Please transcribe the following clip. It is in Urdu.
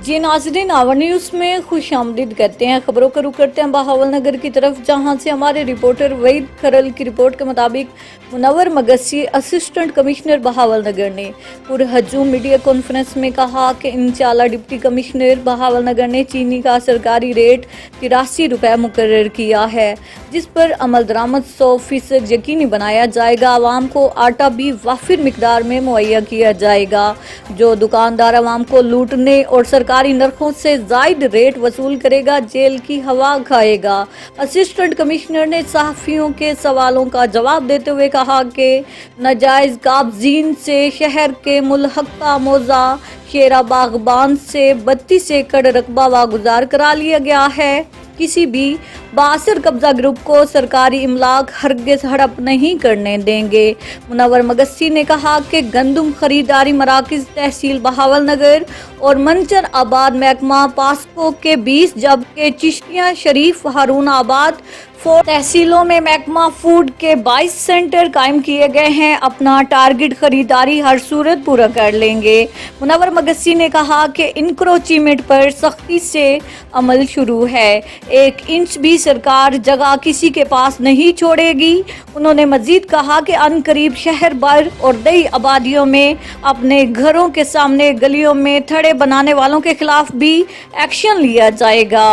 جی ناظرین، آور نیوز میں خوش آمدید کرتے ہیں۔ خبروں کا رخ کرتے ہیں بہاولنگر کی طرف، جہاں سے ہمارے رپورٹر وحید کھرل کی رپورٹ کے مطابق منور مگسی اسسٹنٹ کمشنر بہاولنگر نے پرہجوم میڈیا کانفرنس میں کہا کہ انشاءاللہ ڈپٹی کمشنر بہاولنگر نے چینی کا سرکاری ریٹ 83 روپے مقرر کیا ہے، جس پر عمل درآمد 100% یقینی بنایا جائے گا۔ عوام کو آٹا بھی وافر مقدار میں مہیا کیا جائے گا۔ جو دکاندار عوام کو لوٹنے اور سرکاری نرخوں سے زائد ریٹ وصول کرے گا، جیل کی ہوا کھائے گا۔ اسسٹنٹ کمشنر نے صحافیوں کے سوالوں کا جواب دیتے ہوئے کہا کہ ناجائز قابضین سے شہر کے ملحقہ موضع شیرا باغبان سے 32 ایکڑ رقبہ واگزار کرا لیا گیا ہے۔ کسی بھی بااثر قبضہ گروپ کو سرکاری املاک ہرگز ہڑپ نہیں کرنے دیں گے۔ منور مگسی نے کہا کہ گندم خریداری مراکز تحصیل بہاولنگر اور منچر آباد محکمہ پاسکو کے 20 جبکہ چشتیاں شریف ہارون آباد 4 تحصیلوں میں محکمہ فوڈ کے 22 سینٹر قائم کیے گئے ہیں۔ اپنا ٹارگٹ خریداری ہر صورت پورا کر لیں گے۔ منور مگسی نے کہا کہ انکروچمنٹ پر سختی سے عمل شروع ہے، 1 انچ بھی سرکار جگہ کسی کے پاس نہیں چھوڑے گی۔ انہوں نے مزید کہا کہ عنقریب شہر بھر اور دیہی آبادیوں میں اپنے گھروں کے سامنے گلیوں میں تھڑے بنانے والوں کے خلاف بھی ایکشن لیا جائے گا۔